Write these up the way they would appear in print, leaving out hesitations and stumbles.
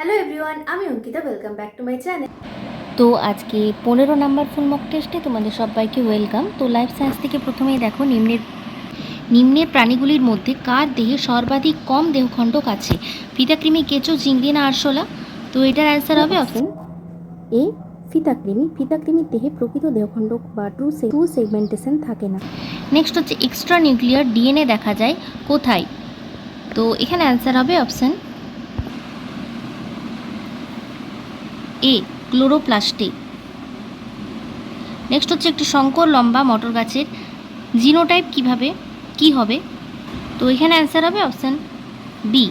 Hello everyone, আমি Ankita. Welcome back to my channel. তো আজকে 15 নাম্বার ফুল মক টেস্টে তোমাদের সবাইকে ওয়েলকাম। তো লাইফ সায়েন্স থেকে প্রথমেই দেখো, নিম্নের প্রাণীগুলির মধ্যে কার দেহে সর্বাধিক কম দেহখণ্ডক আছে? ফিতাকৃমি, কেঁচো, চিংড়ি না আরশোলা? তো এটার অ্যান্সার হবে অপশন এ, ফিতাকৃমি। ফিতাকৃমির দেহে প্রকৃত দেহখণ্ডক বা ট্রু সেগমেন্টেশন থাকে না। নেক্সট হচ্ছে এক্সট্রা নিউক্লিয়ার ডিএনএ দেখা যায় কোথায়? তো এখানে অ্যান্সার হবে অপশন এ, ক্লোরোপ্লাস্টে। নেক্সট হচ্ছে একটি শঙ্কর লম্বা মটর গাছের জিনোটাইপ কি হবে? তো এখানে অ্যান্সার হবে অপশান বি,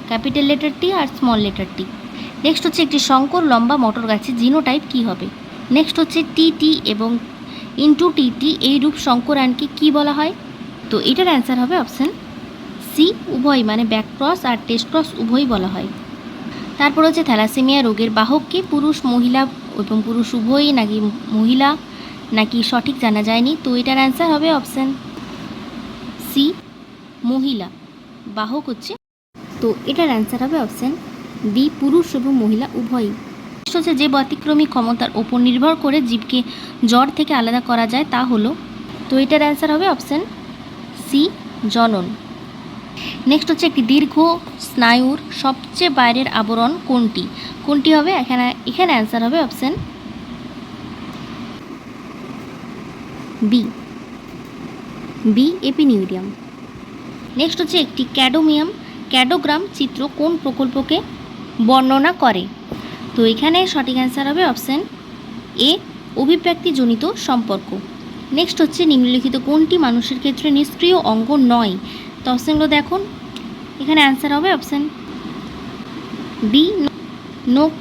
ক্যাপিটাল লেটার টি আর স্মল লেটার টি। নেক্সট হচ্ছে একটি শঙ্কর লম্বা মটর গাছের জিনোটাইপ কি হবে? নেক্সট হচ্ছে টি এবং ইন্টু টি এই রূপ শঙ্করায়নকে কি বলা হয়? তো এটার অ্যান্সার হবে অপশান সি, উভয়, মানে ব্যাক ক্রস আর টেস্ট ক্রস উভয়ই বলা হয়। তারপর হচ্ছে থ্যালাসেমিয়া রোগের বাহককে পুরুষ, মহিলা এবং পুরুষ উভয়ই নাকি মহিলা নাকি সঠিক জানা যায়নি। তো এটার অ্যান্সার হবে অপশান সি, মহিলা। বাহক হচ্ছে, তো এটার অ্যান্সার হবে অপশান বি, পুরুষ এবং মহিলা উভয়ই। হচ্ছে যে ব্যতিক্রমী ক্ষমতার ওপর নির্ভর করে জীবকে জ্বর থেকে আলাদা করা যায় তা হলো? তো এটার অ্যান্সার হবে অপশান সি, জনন। নেক্সট হচ্ছে একটি দীর্ঘ স্নায়ুর সবচেয়ে বাইরের আবরণ কোনটি হবে? এখানে অ্যান্সার হবে অপশান বি, এপিনিউরিয়াম। নেক্সট হচ্ছে একটি ক্যাডোগ্রাম চিত্র কোন প্রকল্পকে বর্ণনা করে? তো এখানে সঠিক অ্যান্সার হবে অপশান এ, অভিব্যক্তিজনিত সম্পর্ক। নেক্সট হচ্ছে নিম্নলিখিত কোনটি মানুষের ক্ষেত্রে নিষ্ক্রিয় অঙ্গ নয়? তো অপশানগুলো দেখুন। এখানে অ্যান্সার হবে অপশান বি, নোক।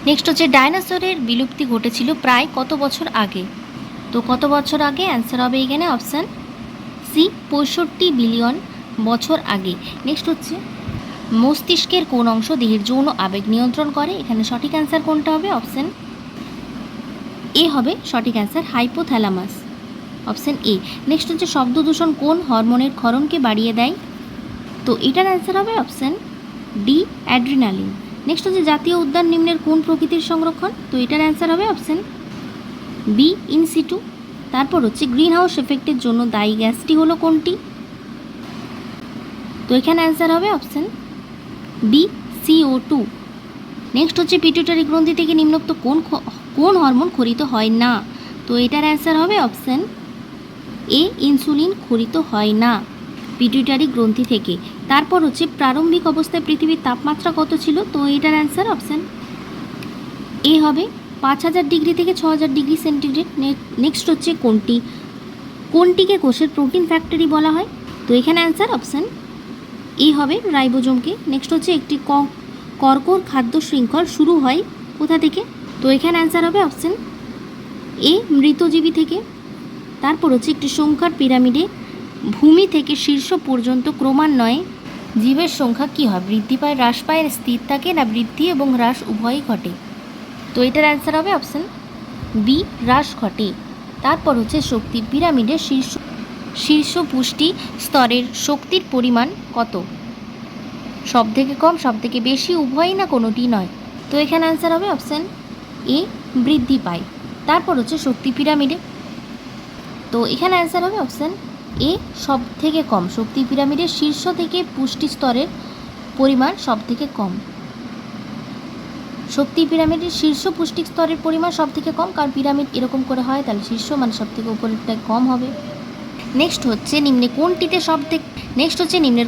নেক্সট হচ্ছে ডাইনোসরের বিলুপ্তি ঘটেছিল প্রায় কত বছর আগে? তো কত বছর আগে? অ্যান্সার হবে এখানে অপশান সি, 65 বিলিয়ন বছর আগে। নেক্সট হচ্ছে মস্তিষ্কের কোন অংশ দেহের যৌন আবেগ নিয়ন্ত্রণ করে? এখানে সঠিক অ্যান্সার কোনটা হবে? অপশান এ হবে সঠিক answer, hypothalamus, option A. Next হচ্ছে শব্দ দূষণ কোন হরমোনের ক্ষরণকে বাড়িয়ে দেয়? তো এটার অ্যান্সার হবে অপশান ডি, অ্যাড্রিনালিন। নেক্সট হচ্ছে জাতীয় উদ্যান নিম্নের কোন প্রকৃতির সংরক্ষণ? তো এটার অ্যান্সার হবে অপশান বি, ইনসিটু। তারপর হচ্ছে গ্রিন হাউস এফেক্টের জন্য দায়ী গ্যাসটি হলো কোনটি? তো এখানে অ্যান্সার হবে অপশান বি, CO2। নেক্সট হচ্ছে পিটুইটারি গ্রন্থি থেকে নিম্নোক্ত কোন হরমোন খরিত হয় না? তো এটার অ্যান্সার হবে অপশান এ, ইনসুলিন খরিত হয় না পিটুইটারি গ্রন্থি থেকে। তারপর হচ্ছে প্রারম্ভিক অবস্থায় পৃথিবীর তাপমাত্রা কত ছিল? তো এটার অ্যান্সার অপশান এ হবে 5000 ডিগ্রি থেকে 6000 ডিগ্রি সেন্টিগ্রেড। নেক্সট হচ্ছে কোনটিকে কোষের প্রোটিন ফ্যাক্টরি বলা হয়? তো এখানে অ্যান্সার অপশান এ হবে, রাইবোজোমকে। নেক্সট হচ্ছে একটি কর্কর খাদ্য শৃঙ্খল শুরু হয় কোথা থেকে? তো এখানে অ্যান্সার হবে অপশান এ, মৃতজীবী থেকে। তারপর হচ্ছে একটি সংখ্যার পিরামিডে ভূমি থেকে শীর্ষ পর্যন্ত ক্রমান্বয়ে জীবের সংখ্যা কী হয়? বৃদ্ধি পায়, হ্রাস পায়, স্থির থাকে, না বৃদ্ধি এবং হ্রাস উভয়ই ঘটে? তো এটার অ্যান্সার হবে অপশান বি, হ্রাস ঘটে। তারপর হচ্ছে শক্তি পিরামিডের শীর্ষ পুষ্টি স্তরের শক্তির পরিমাণ কত? সব থেকে কম, সব থেকে বেশি, উভয়ই, না কোনোটি নয়? তো এখানে অ্যান্সার হবে অপশান এ, বৃদ্ধি পায়। তারপর হচ্ছে শক্তি পিরামিডে, তো এখানে অ্যান্সার হবে অপশান এ, সব থেকে কম। শক্তি পিরামিডের শীর্ষ থেকে পুষ্টি স্তরের পরিমাণ সব থেকে কম। শক্তি পিরামিডের শীর্ষ পুষ্টি স্তরের পরিমাণ সব থেকে কম, কারণ পিরামিড এরকম করে হয়, তাহলে শীর্ষ মানে সব থেকে উপরেরটাই কম হবে। নেক্সট হচ্ছে নিম্নের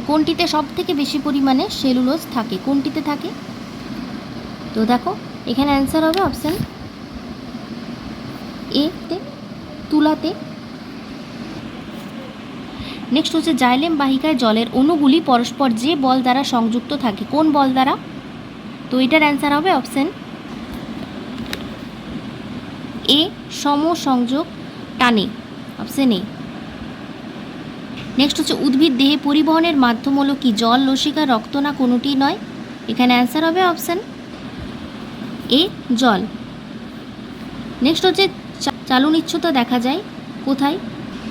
কোনটিতে সব থেকে বেশি পরিমাণে সেলুলোজ থাকে? কোনটিতে থাকে? তো দেখো এখানে অ্যান্সার হবে অপশান এ, তুলাতে। নেক্সট হচ্ছে জাইলেম বাহিকায় জলের অণুগুলি পরস্পর যে বল দ্বারা সংযুক্ত থাকে, কোন বল দ্বারা? তো এটার অ্যান্সার হবে অপশান এ, সমসংযোগ টানে, অপশান এ। নেক্সট হচ্ছে উদ্ভিদ দেহে পরিবহনের মাধ্যম হলো কি? জল, লসিকা, রক্ত, না কোনোটি নয়? এখানে অ্যান্সার হবে অপশান এ, জল। নেক্সট হচ্ছে চালনিচ্ছতা দেখা যায় কোথায়?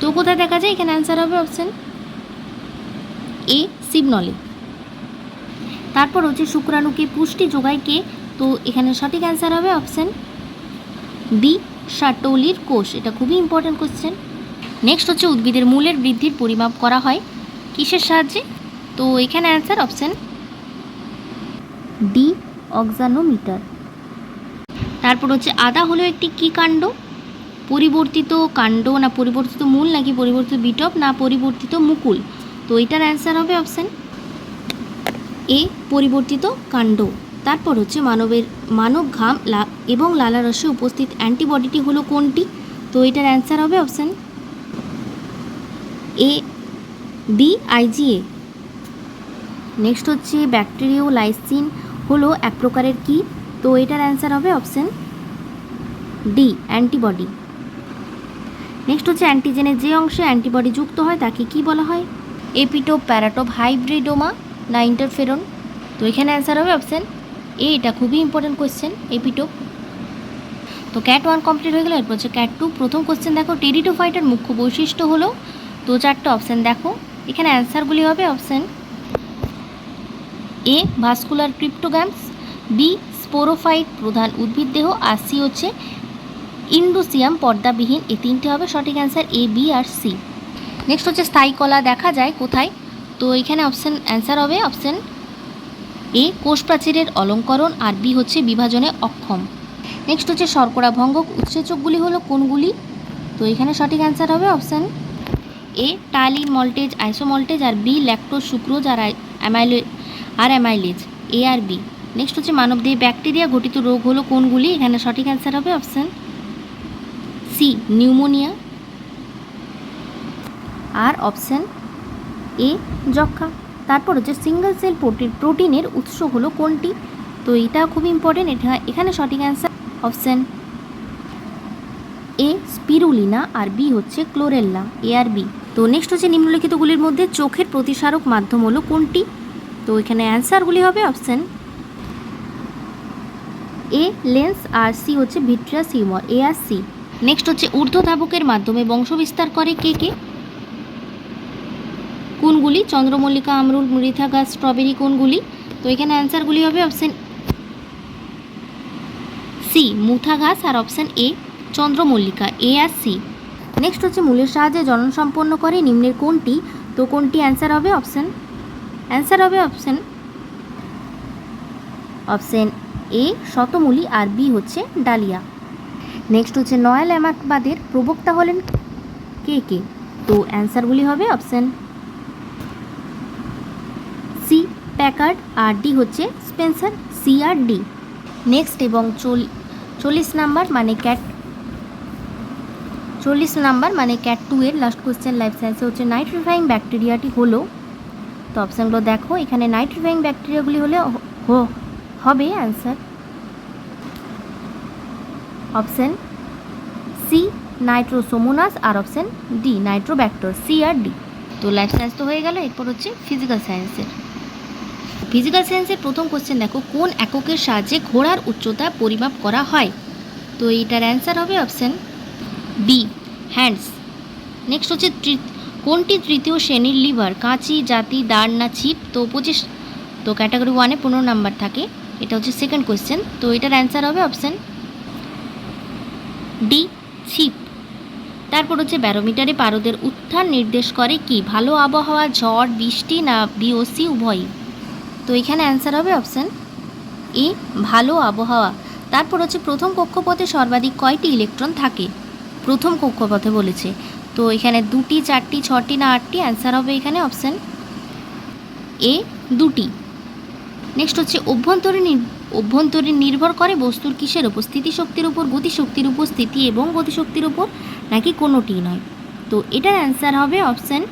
তো কোথায় দেখা যায়? এখানে অ্যান্সার হবে অপশান এ, সিবনলে। তারপর হচ্ছে শুক্রাণুকে পুষ্টি যোগায় কে? তো এখানে সঠিক অ্যান্সার হবে অপশান বি, সাটোলির কোষ। এটা খুবই ইম্পর্ট্যান্ট কোশ্চেন। নেক্সট হচ্ছে উদ্ভিদের মূলের বৃদ্ধির পরিমাপ করা হয় কিসের সাহায্যে? তো এখানে অ্যান্সার অপশান ডি, অক্সানোমিটার। তারপর হচ্ছে আদা হলো একটি কী কাণ্ড? পরিবর্তিত কাণ্ড না পরিবর্তিত মূল, নাকি পরিবর্তিত বিটপ, না পরিবর্তিত মুকুল? তো এটার অ্যান্সার হবে অপশান এ, পরিবর্তিত কাণ্ড। তারপর হচ্ছে মানব ঘাম এবং লালারসে উপস্থিত অ্যান্টিবডিটি হলো কোনটি? তো এটার অ্যান্সার হবে option A, B, IgA. Next হচ্ছে ব্যাকটেরিওলাইসিন হলো এক প্রকারের কি? তো এটার অ্যান্সার হবে অপশান ডি, অ্যান্টিবডি। নেক্সট হচ্ছে অ্যান্টিজেনের যে অংশে অ্যান্টিবডি যুক্ত হয় তাকে কি বলা হয়? এপিটোপ, প্যারাটোপ, হাইব্রিডোমা না ইন্টারফেরন? তো এখানে অ্যান্সার হবে অপশান এ। এটা খুবই ইম্পর্টেন্ট কোয়েশ্চেন, এপিটোপ। তো ক্যাট 1 কমপ্লিট হয়ে গেল। এরপর হচ্ছে ক্যাট 2। প্রথম কোয়েশ্চেন দেখো, টেরিডোফাইটের মুখ্য বৈশিষ্ট্য হলো? তো 4টে অপশান দেখো, এখানে অ্যান্সারগুলি হবে option A, vascular cryptogams, B, sporophyte প্রধান উদ্ভিদ দেহ, আর সি হচ্ছে ইন্ডোসিয়াম পর্দাবিহীন। এই 3টে হবে সঠিক অ্যান্সার, এ, বি আর সি। নেক্সট হচ্ছে স্থায়ী কলা দেখা যায় কোথায়? তো এখানে অ্যান্সার হবে অপশান এ, কোষ প্রাচীরের অলঙ্করণ, আর বি হচ্ছে বিভাজনে অক্ষম। নেক্সট হচ্ছে শর্করা ভঙ্গক উৎসেচকগুলি হলো কোনগুলি? তো এখানে সঠিক অ্যান্সার হবে option A, ptyalin maltase, isomaltase, আর বি, ল্যাকটোজ, সুক্রোজ, আর অ্যামাইলেজ, এ আর বি। নেক্সট হচ্ছে মানবদেহে ব্যাকটেরিয়া ঘটিত রোগ হলো কোনগুলি? এখানে সঠিক অ্যান্সার হবে অপশান সি, নিউমোনিয়া, আর অপশান এ, যক্ষা। তারপর হচ্ছে সিঙ্গেল সেল প্রোটিনের উৎস হলো কোনটি? তো এটা খুবই ইম্পর্টেন্ট। এখানে সঠিক অ্যান্সার অপশান এ, স্পিরুলিনা, আর বি হচ্ছে ক্লোরেল্লা, এ আর বি। তো নেক্সট হচ্ছে নিম্নলিখিতগুলির মধ্যে চোখের প্রতিসারক মাধ্যম হলো কোনটি? তো এখানে অ্যান্সারগুলি হবে অপশান এ, লেন্স, আর সি হচ্ছে ভিট্রিয়াস হিউমার, এ আর সি। নেক্সট হচ্ছে ঊর্ধ্বধাবকের মাধ্যমে বংশবিস্তার করে কে কে? কোনগুলি? চন্দ্রমল্লিকা, আমরুল, মৃথা গাছ, স্ট্রবেরি কোনগুলি? তো এখানে অ্যান্সারগুলি হবে অপশান সি, মুথা ঘাস, আর অপশান এ, চন্দ্রমল্লিকা, এ আর সি। নেক্সট হচ্ছে মূলের সাহায্যে জনন সম্পন্ন করে নিম্নের কোনটি? তো কোনটি অ্যান্সার হবে অপশান এ, শতমূলী, আর বি হচ্ছে ডালিয়া। নেক্সট হচ্ছে নয়া ল্যামাকবাদের প্রবক্তা হলেন কে কে? তো অ্যান্সারগুলি হবে অপশান সি, প্যাকার্ড, আর ডি হচ্ছে স্পেন্সার, সি আর ডি। নেক্সট এবং 40 নাম্বার মানে ক্যাট 2 এর লাস্ট কোয়েশ্চেন লাইফ সায়েন্সে হচ্ছে নাইট্রিফাইং ব্যাকটেরিয়াটি হলো? তো অপশানগুলো দেখো, এখানে নাইট্রিফাইং ব্যাকটেরিয়াগুলি হলে হবে অ্যান্সার অপশান সি, নাইট্রোসোমোনাস, আর অপশান ডি, নাইট্রোব্যাক্টর, সি আর ডি। তো লাইফ সায়েন্স তো হয়ে গেল। এরপর হচ্ছে ফিজিক্যাল সায়েন্সের প্রথম কোশ্চেন দেখো, কোন এককের সাহায্যে ঘোড়ার উচ্চতা পরিমাপ করা হয়? তো এইটার অ্যান্সার হবে অপশান বি, হ্যান্ডস। নেক্সট হচ্ছে কোনটি তৃতীয় শ্রেণীর লিভার? কাঁচি, জাতি, দাঁড় না ছিপ? তো ক্যাটাগরি 1-এ 15 নাম্বার থাকে, এটা হচ্ছে সেকেন্ড কোয়েশ্চেন। তো এটার অ্যান্সার হবে অপশান ডি, ছিপ। তারপর হচ্ছে ব্যারোমিটারে পারদের উত্থান নির্দেশ করে কি? ভালো আবহাওয়া, ঝড়, বৃষ্টি, না বি ও সি উভয়ই? তো এখানে অ্যান্সার হবে অপশান এ, ভালো আবহাওয়া। তারপর হচ্ছে প্রথম কক্ষপথে সর্বাধিক কয়টি ইলেকট্রন থাকে? প্রথম কক্ষপথে বলেছে। তো এখানে 2টি, 4টি, 6টি, না 8টি? অ্যান্সার হবে এখানে অপশান এ, 2টি। নেক্সট হচ্ছে অভ্যন্তরীণ নির্ভর করে বস্তুর কিসের উপর? স্থিতিশক্তির উপর, গতিশক্তির উপর, স্থিতি এবং গতিশক্তির উপর, নাকি কোনোটিই নয়? তো এটার অ্যান্সার হবে অপশান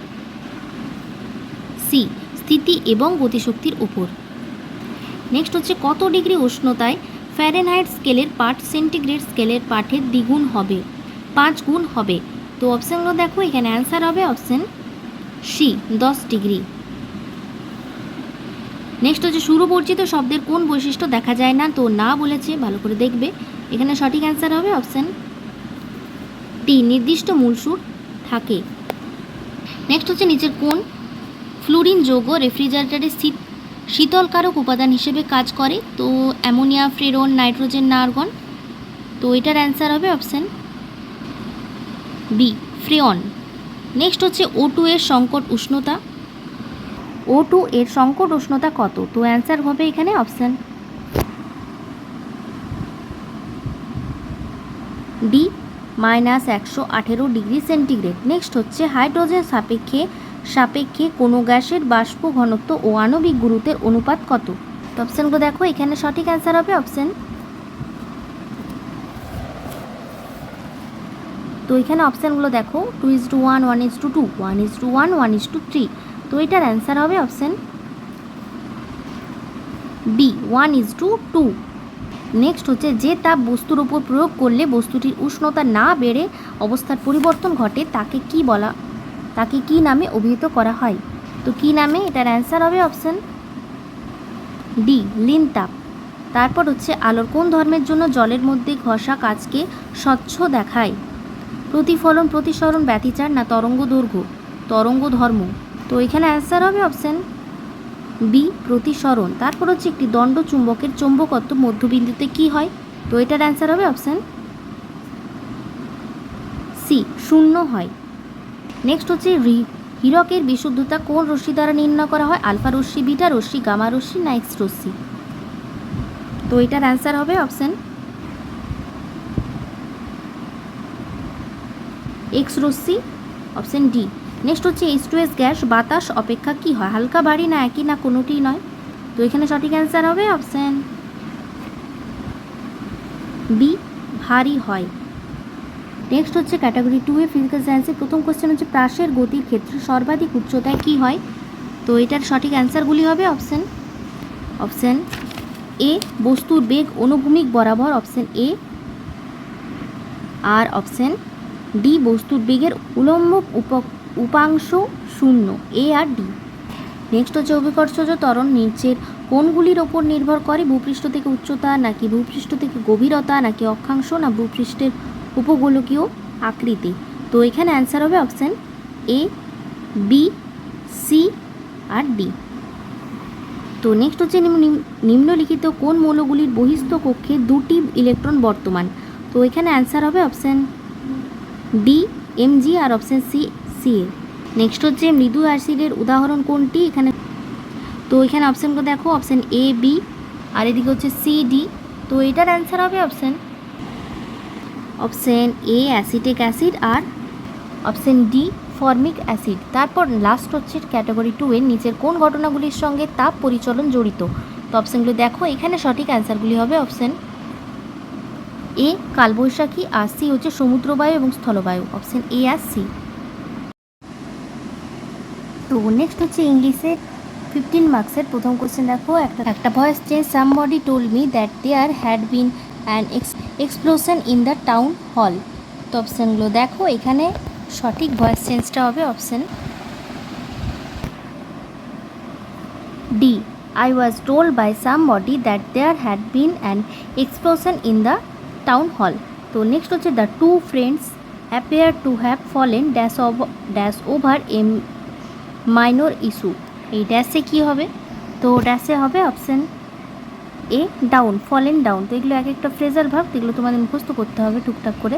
সি, স্থিতি এবং গতিশক্তির উপর। নেক্সট হচ্ছে কত ডিগ্রি উষ্ণতায় ফ্যারেনহাইট স্কেলের পাঠ সেন্টিগ্রেড স্কেলের পাঠের দ্বিগুণ হবে? 5 গুণ হবে। তো অপশানগুলো দেখো, এখানে অ্যান্সার হবে অপশান সি, 10 ডিগ্রি। নেক্সট হচ্ছে সুরবর্জিত শব্দের কোন বৈশিষ্ট্য দেখা যায় না? তো না বলেছে, ভালো করে দেখবে। এখানে সঠিক অ্যান্সার হবে অপশান ডি, নির্দিষ্ট মূল সুর থাকে। নেক্সট হচ্ছে নিচের কোন ফ্লুরিন যৌগ রেফ্রিজারেটরে শীতলকারক উপাদান হিসেবে কাজ করে, তো অ্যামোনিয়া, ফ্রেরন, নাইট্রোজেন না আর্গন। তো এটার অ্যান্সার হবে অপশান বি, ফ্রেয়ন। নেক্সট হচ্ছে O2 এর সংকট উষ্ণতা। O2 এর সংকট উষ্ণতা কত? তো অ্যান্সার হবে এখানে option D, -118 degree centigrade. Next হচ্ছে হাইড্রোজেন সাপেক্ষে কোনো গ্যাসের বাষ্প ঘনত্ব ও আণবিক গুরুত্বের অনুপাত কত? তো অপশানগুলো দেখো, এখানে সঠিক অ্যান্সার হবে অপশান, তো এখানে অপশানগুলো দেখো 2:1, 1:2, 1:1, 1:3। তো এটার অ্যান্সার হবে অপশান বি, 1:2। নেক্সট হচ্ছে যে তাপ বস্তুর উপর প্রয়োগ করলে বস্তুটির উষ্ণতা না বেড়ে অবস্থার পরিবর্তন ঘটে তাকে কি নামে অভিহিত করা হয়? তো কি নামে? এটার অ্যান্সার হবে অপশান ডি, লিন তাপ। তারপর হচ্ছে আলোর কোন ধর্মের জন্য জলের মধ্যে ঘষা কাচকে স্বচ্ছ দেখায়? প্রতিফলন, প্রতিসরণ, ব্যতিচার না তরঙ্গ দৈর্ঘ্য? তরঙ্গ ধর্ম। তো এখানে অ্যান্সার হবে অপশান বি, প্রতিসরণ। তারপর হচ্ছে একটি দণ্ড চুম্বকের চৌম্বকত্ব মধ্যবিন্দুতে কি হয়? তো এটার অ্যান্সার হবে অপশান সি, 0 হয়। নেক্সট হচ্ছে হীরকের বিশুদ্ধতা কোন রশ্মি দ্বারা নির্ণয় করা হয়? আলফা রশ্মি, বিটা রশ্মি, গামা রশ্মি না এক্স রশ্মি? তো এটার অ্যান্সার হবে অপশান এক্স রশ্মি, অপশান ডি। নেক্সট হচ্ছে H2S গ্যাস বাতাস অপেক্ষা কি হয়? হালকা, ভারী না একই না কোনোটিই নয়? তো এখানে সঠিক অ্যান্সার হবে অপশান বি, ভারী হয়। নেক্সট হচ্ছে ক্যাটাগরি 2 এ ফিজিক্যাল সায়েন্সের প্রথম কোশ্চেন হচ্ছে প্রাসের গতির ক্ষেত্রে সর্বাধিক উচ্চতায় কি হয়? তো এটার সঠিক অ্যান্সারগুলি হবে অপশান এ, বস্তুর বেগ অনুভূমিক বরাবর, অপশান এ। আর অপশান ডি, বস্তুর বেগের উলম্ব উপাংশ 0, এ আর ডি। নেক্সট হচ্ছে অভিকর্ষজ ত্বরণ নিচের কোনগুলির ওপর নির্ভর করে? ভূপৃষ্ঠ থেকে উচ্চতা নাকি ভূপৃষ্ঠ থেকে গভীরতা নাকি অক্ষাংশ না ভূপৃষ্ঠের উপগোলকীয় আকৃতি? তো এখানে অ্যান্সার হবে অপশান এ, বি, সি আর ডি। তো নেক্সট হচ্ছে নিম্নলিখিত কোন মৌলগুলির বহিস্থ কক্ষে 2টি ইলেকট্রন বর্তমান? তো এখানে অ্যান্সার হবে অপশান ডি, Mg আর অপশান সি, Ca। নেক্সট হচ্ছে মৃদু অ্যাসিডের উদাহরণ কোনটি? তো এখানে অপশানগুলো দেখো, অপশান এ, বি আর এদিকে হচ্ছে সি, ডি। তো এটার অ্যান্সার হবে অপশান এ, অ্যাসিটিক অ্যাসিড আর অপশান ডি, ফর্মিক অ্যাসিড। তারপর লাস্ট হচ্ছে ক্যাটাগরি 2 এর নিচের কোন ঘটনাগুলির সঙ্গে তাপ পরিচলন জড়িত? তো অপশানগুলো দেখো, এখানে সঠিক অ্যান্সারগুলি হবে অপশান এ, কালবৈশাখী আর সি হচ্ছে সমুদ্রবায়ু এবং স্থলবায়ু, অপশান এ আর সি। তো নেক্সট হচ্ছে ইংলিশে 15 মার্কসের প্রথম কোশ্চেন দেখো, একটা voice change, somebody told me that there had been an explosion in the town hall. তো অপশানগুলো দেখো, এখানে সঠিক ভয়েস চেঞ্জটা হবে option D, I was told by somebody that there had been an explosion in the town hall. তো next হচ্ছে the two friends appear to have fallen dash over a minor issue. এই ড্যাশে কী হবে? তো ড্যাশে হবে option এ, down, fallen down. তো এগুলো এক একটা ফ্রেজাল ভাব, এগুলো তোমাদের মুখস্থ করতে হবে টুকটাক করে।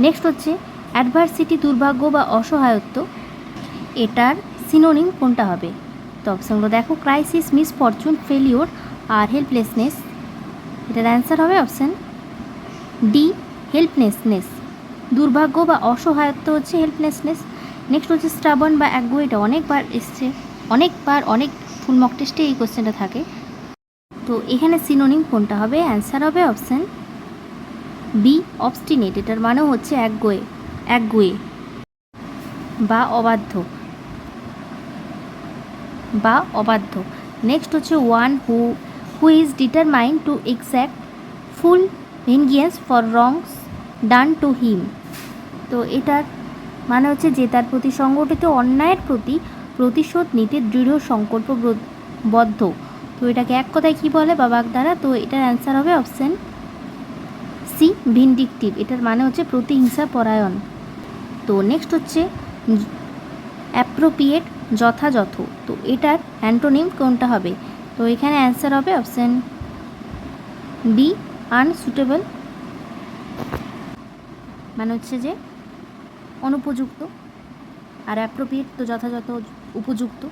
নেক্সট হচ্ছে অ্যাডভার্সিটি, দুর্ভাগ্য বা অসহায়ত্ব, এটার সিনোনিম কোনটা হবে? তো অপশানগুলো দেখো, ক্রাইসিস, মিসফরচুন, ফেলিওর আর হেল্পলেসনেস। এটার অ্যান্সার হবে অপশান ডি, হেল্পলেসনেস। দুর্ভাগ্য বা অসহায়ত্ব হচ্ছে হেল্পলেসনেস। নেক্সট হচ্ছে স্টাবন বা একগো, এটা অনেকবার এসছে, অনেক ফুল মক টেস্টে এই কোশ্চেনটা থাকে। তো এখানে সিনোনিম কোনটা হবে? অ্যান্সার হবে অপশান বি, অবস্টিনেট। এটার মানে হচ্ছে একগুয়ে বা অবাধ্য। নেক্সট হচ্ছে one who is determined to exact full vengeance for wrongs done to him. তো এটার মানে হচ্ছে যে তার প্রতি সংগঠিত অন্যায়ের প্রতি প্রতিশোধ নিতে দৃঢ় সংকল্পবদ্ধ। তো এটাকে এক কথায় কী বলে বা বাগধারা? তো এটার অ্যান্সার হবে অপশান সি, ভিন্ডিকটিভ। এটার মানে হচ্ছে প্রতিহিংসা পরায়ণ। তো নেক্সট হচ্ছে অ্যাপ্রোপ্রিয়েট যথাযথ। তো এটার অ্যান্টোনিম কোনটা হবে? তো এখানে অ্যান্সার হবে অপশান বি, আনসুটেবল, মানে হচ্ছে যে অনুপযুক্ত, আর অ্যাপ্রোপ্রিয়েট তো যথাযথ, উপযুক্ত।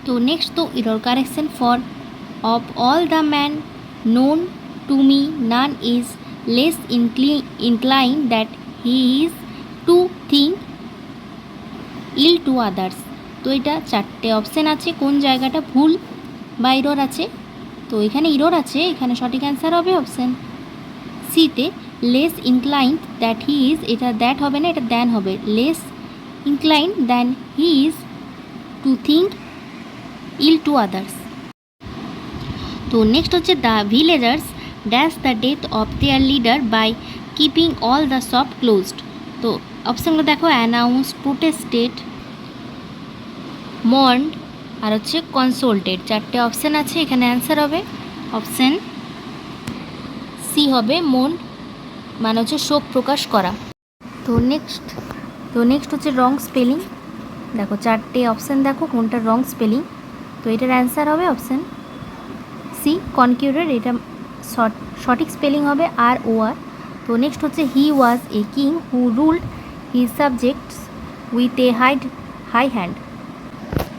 তো নেক্সট তো error correction for of all the man known to me none is less incline that he is to think ill to others. তো এটা চারটে অপশান আছে, কোন জায়গাটা ভুল বা ইরর আছে? তো এখানে ইরর আছে, এখানে সঠিক অ্যান্সার হবে অপশান সিতে, less inclined that he is, এটা দ্যাট হবে না, এটা দ্যান হবে, less inclined than he is to think ill to others. তো নেক্সট হচ্ছে the villagers dash the death of their leader by keeping all the shop closed. তো অপশানগুলো দেখো, অ্যানাউন্স, প্রোটেস্টেড, মর্নড আর হচ্ছে কনসোল্টেড। চারটে অপশান আছে, এখানে অ্যান্সার হবে অপশান সি হবে, মন মানে হচ্ছে শোক প্রকাশ করা। তো নেক্সট হচ্ছে রং স্পেলিং। দেখো চারটে অপশান, দেখো কোনটা রং স্পেলিং। তো এটার অ্যান্সার হবে অপশান সি, কনকিউরেড, এটা সঠিক স্পেলিং হবে আর ও আর। তো নেক্সট হচ্ছে he was a king who ruled his subjects with a high hand.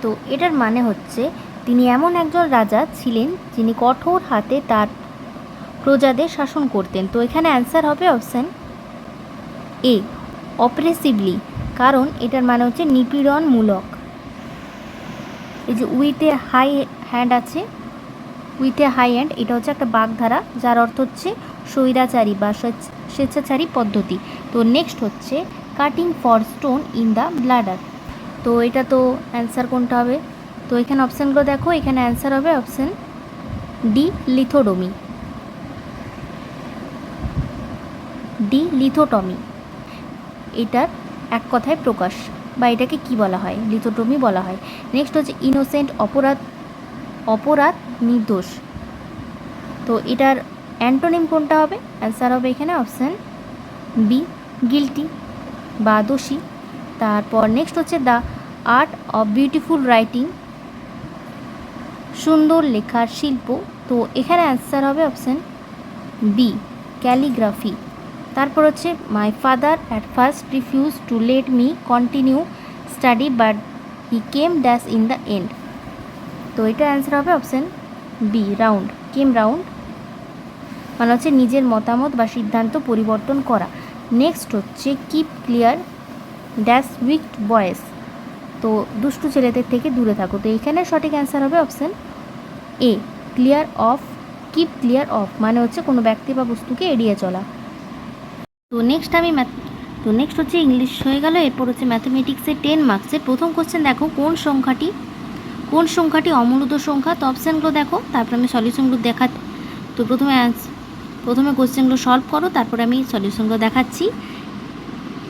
তো এটার মানে হচ্ছে তিনি এমন একজন রাজা ছিলেন যিনি কঠোর হাতে তার প্রজাদের শাসন করতেন। তো এখানে অ্যান্সার হবে অপশান এ, অপ্রেসিভলি, কারণ এটার মানে হচ্ছে নিপীড়নমূলক। এই যে উইথ এ হাই হ্যান্ড আছে, উইথ এ হাই হ্যান্ড, এটা হচ্ছে একটা বাগধারা যার অর্থ হচ্ছে স্বৈরাচারী বা স্বেচ্ছাচারী পদ্ধতি। তো নেক্সট হচ্ছে cutting for stone in the bladder. তো এটা তো অ্যান্সার কোনটা হবে? তো এখানে অপশানগুলো দেখো, এখানে অ্যান্সার হবে অপশান ডি, লিথোডমি, ডি, লিথোটমি। এটার এক কথায় প্রকাশ, বা এটাকে কি বলা হয়? লিথোটমি বলা হয়। নেক্সট হচ্ছে ইনোসেন্ট, অপরাধ, নির্দোষ। তো এটার অ্যান্টোনিম কোনটা হবে? অ্যান্সার হবে এখানে অপশান বি, গিলটি বা দোষী। তারপর নেক্সট হচ্ছে the art of beautiful writing, সুন্দর লেখার শিল্প। তো এখানে অ্যান্সার হবে অপশান বি, ক্যালিগ্রাফি। তারপর হচ্ছে my father at first refuse to let me continue study but he came dash in the end. তো এটা অ্যান্সার হবে option B, round, came round, মানে হচ্ছে নিজের মতামত বা সিদ্ধান্ত পরিবর্তন করা। নেক্সট হচ্ছে কিপ ক্লিয়ার ড্যাশ উইকড বয়েস। তো দুষ্টু ছেলেদের থেকে দূরে থাকো। তো এখানে সঠিক অ্যান্সার হবে option A, clear of, keep clear of মানে হচ্ছে কোনো ব্যক্তি বা বস্তুকে এড়িয়ে চলা। তো নেক্সট হচ্ছে ইংলিশ হয়ে গেল। এরপর হচ্ছে ম্যাথমেটিক্সের 10 মার্কসের প্রথম কোশ্চেন। দেখো কোন সংখ্যাটি অমূলত সংখ্যা? তো অপশানগুলো দেখো, তারপর আমি সলিউশনগুলো দেখাচ্ছি। তো প্রথমে কোশ্চেনগুলো সলভ করো, তারপর আমি সলিউশনগুলো দেখাচ্ছি।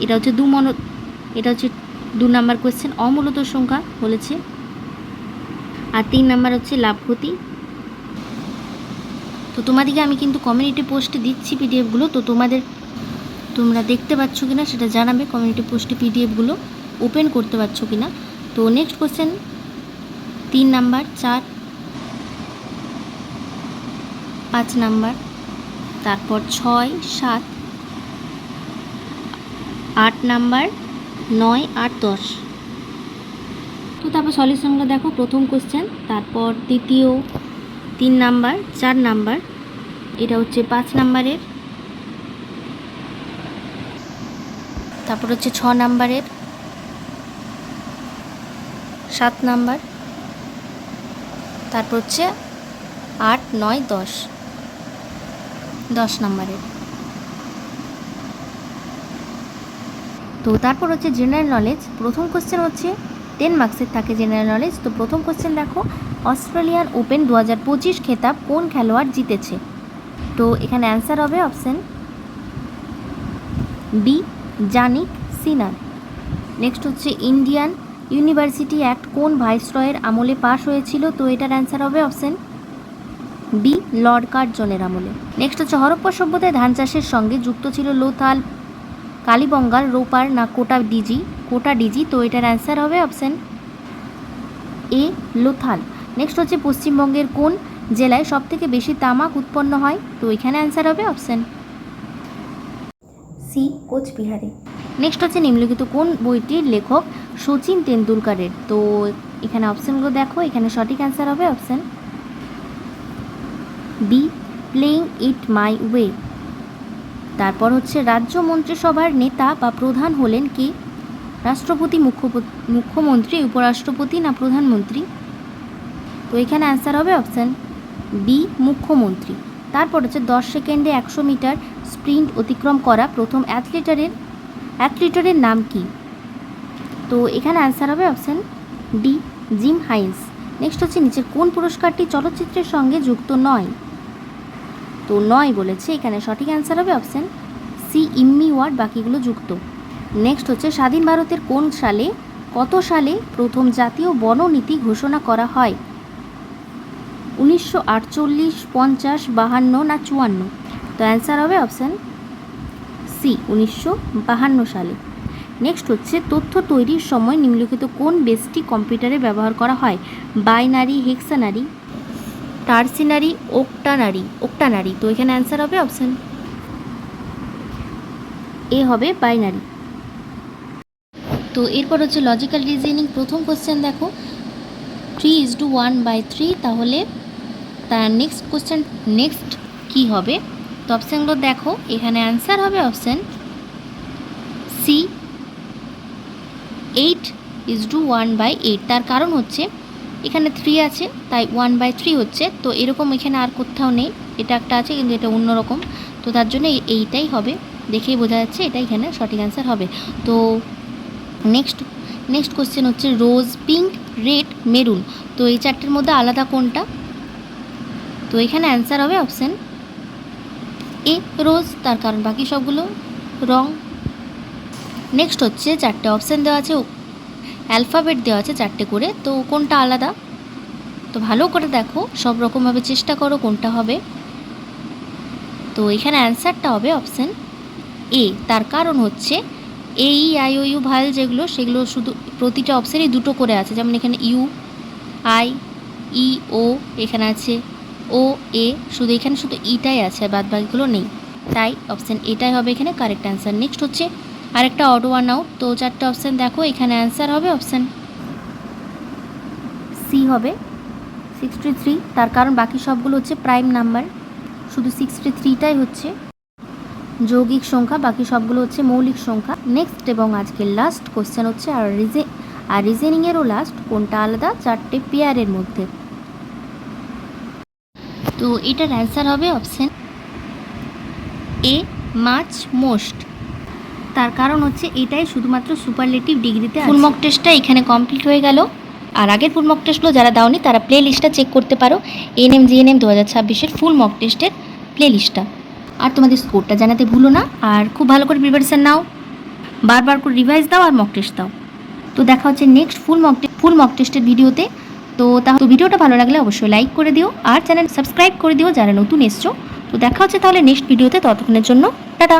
এটা হচ্ছে 2 নাম্বার কোশ্চেন, অমূলত সংখ্যা বলেছে, আর 3 নাম্বার হচ্ছে লাভ ক্ষতি। তো তোমাদেরকে আমি কিন্তু কমিউনিটি পোস্টে দিচ্ছি পিডিএফগুলো, তো তোমরা দেখতে পাচ্ছ কিনা সেটা জানাবে। কমিউনিটি পোস্টে পিডিএফগুলো ওপেন করতে পারছো কিনা। তো নেক্সট কোশ্চেন 3 নাম্বার, 4, 5 নাম্বার, তারপর 6, 7, 8 নাম্বার, 9, 8, 10। তো তারপর সলিউশনগুলো দেখো, প্রথম কোশ্চেন, তারপর দ্বিতীয় 3 নাম্বার, 4 নাম্বার, এটা হচ্ছে 5 নাম্বারের, তারপর হচ্ছে 6 নাম্বারের, 7 নাম্বার, তারপর হচ্ছে 8, 9, 10 নাম্বারের। তো তারপর হচ্ছে জেনারেল নলেজ। প্রথম কোশ্চেন হচ্ছে 10 মার্কসের থাকে জেনারেল নলেজ। তো প্রথম কোশ্চেন দেখো, অস্ট্রেলিয়ান ওপেন 2025 খেতাব কোন খেলোয়াড় জিতেছে? তো এখানে অ্যান্সার হবে অপশান বি, জানিক সিনার। নেক্সট হচ্ছে ইন্ডিয়ান ইউনিভার্সিটি অ্যাক্ট কোন ভাইসরয়ের আমলে পাশ হয়েছিল? তো এটার অ্যান্সার হবে অপশান বি, লর্ড কার্জনের আমলে। নেক্সট হচ্ছে হরপ্পা সভ্যতায় ধান চাষের সঙ্গে যুক্ত ছিল লোথাল কালীবঙ্গাল, রোপার না কোটা ডিজি? কোটা ডিজি। তো এটার অ্যান্সার হবে অপশান এ লোথাল। নেক্সট হচ্ছে পশ্চিমবঙ্গের কোন জেলায় সবথেকে বেশি তামাক উৎপন্ন হয়? তো এখানে অ্যান্সার হবে অপশান সি কোচবিহারে। নেক্সট হচ্ছে নিম্নলিখিত কোন বইটির লেখক শচীন তেন্ডুলকরের? তো এখানে অপশানগুলো দেখো, এখানে সঠিক অ্যান্সার হবে option be playing it my way. তারপর হচ্ছে রাজ্য মন্ত্রিসভার নেতা বা প্রধান হলেন কে? রাষ্ট্রপতি, মুখ্যমন্ত্রী, উপরাষ্ট্রপতি না প্রধানমন্ত্রী? তো এখানে অ্যান্সার হবে অপশান বি মুখ্যমন্ত্রী। তারপর হচ্ছে 10 সেকেন্ডে 100 মিটার স্প্রিন্ট অতিক্রম করা প্রথম অ্যাথলিটের নাম কি? তো এখানে অ্যান্সার হবে option D gym Heinze. Next হচ্ছে নিচের কোন পুরস্কারটি চলচ্চিত্রের সঙ্গে যুক্ত নয়? তো নয় বলেছে, এখানে সঠিক অ্যান্সার হবে অপশান সি ইম্মি ওয়ার্ড, বাকিগুলো যুক্ত। নেক্সট হচ্ছে স্বাধীন ভারতের কত সালে প্রথম জাতীয় বননীতি ঘোষণা করা হয়? 1948, 50, 52 না 54? তো অ্যান্সার হবে অপশান সি 1952 সালে। নেক্সট হচ্ছে তথ্য তৈরির সময় নিম্নলিখিত কোন বেসটি কম্পিউটারে ব্যবহার করা হয়? বাইনারি, হেক্সানারি, টার্সিনারি, ওক্টানারি? তো এখানে অ্যান্সার হবে অপশান এ হবে বাইনারি। তো এরপর হচ্ছে লজিক্যাল রিজনিং। প্রথম কোশ্চেন দেখো 3:1/3, তাহলে তার নেক্সট কি হবে? তো অপশানগুলো দেখো, এখানে অ্যান্সার হবে অপশান সি 8:1/8। তার কারণ হচ্ছে এখানে 3 আছে তাই 1/3 হচ্ছে, তো এরকম এখানে আর কোথাও নেই, এটা একটা আছে কিন্তু এটা অন্যরকম, তো তার জন্য এইটাই হবে, দেখেই বোঝা যাচ্ছে এটা এখানে সঠিক অ্যান্সার হবে। তো নেক্সট কোশ্চেন হচ্ছে রোজ, পিঙ্ক, রেড, মেরুন। তো এই চারটের মধ্যে আলাদা কোনটা? তো এখানে অ্যান্সার হবে অপশান এ রোজ, তার কারণ বাকি সবগুলো রং। নেক্সট হচ্ছে চারটে অপশান দেওয়া আছে, অ্যালফাবেট দেওয়া আছে চারটে করে, তো কোনটা আলাদা? তো ভালো করে দেখো, সব রকমভাবে চেষ্টা করো কোনটা হবে। তো এখানে অ্যান্সারটা হবে অপশান এ, তার কারণ হচ্ছে এই আই ও ইউ ভায়েল যেগুলো, সেগুলো শুধু প্রতিটা অপশানই দুটো করে আছে, যেমন এখানে ইউ, আই, ই, ও, এখানে আছে ও, এ, এখানে শুধু ইটাই আছে, বাদ বাকিগুলো নেই, তাই অপশান এটাই হবে এখানে কারেক্ট অ্যান্সার। নেক্সট হচ্ছে আরেকটা অড ওয়ান আউট। তো চারটে অপশান দেখো, এখানে অ্যান্সার হবে অপশান সি হবে 63, তার কারণ বাকি সবগুলো হচ্ছে প্রাইম নাম্বার, শুধু 63টাই হচ্ছে যৌগিক সংখ্যা, বাকি সবগুলো হচ্ছে মৌলিক সংখ্যা। নেক্সট এবং আজকের লাস্ট কোশ্চেন হচ্ছে আর রিজনিংয়েরও লাস্ট, কোনটা আলাদা চারটে পেয়ারের মধ্যে? তো এটার অ্যান্সার হবে অপশান এ মাচ মোস্ট, তার কারণ হচ্ছে এটাই শুধুমাত্র সুপারলেটিভ ডিগ্রিতে। ফুল মক টেস্টটা এখানে কমপ্লিট হয়ে গেল, আর আগের ফুল মক টেস্টগুলো যারা দাওনি তারা প্লে লিস্টটা চেক করতে পারো, এএনএম জিএনএম 2026-এর ফুল মক টেস্টের প্লে লিস্টটা। আর তোমাদের স্কোরটা জানাতে ভুলো না, আর খুব ভালো করে প্রিপারেশান নাও, বারবার করে রিভাইজ দাও আর মক টেস্ট দাও। তো দেখা হচ্ছে নেক্সট ফুল মক টেস্টের ভিডিওতে। তো ভিডিওটা ভালো লাগলে অবশ্যই লাইক করে দিও, আর চ্যানেল সাবস্ক্রাইব করে দিও যারা নতুন এসছো। তো দেখা হচ্ছে তাহলে নেক্সট ভিডিওতে, ততক্ষণের জন্য টাটা।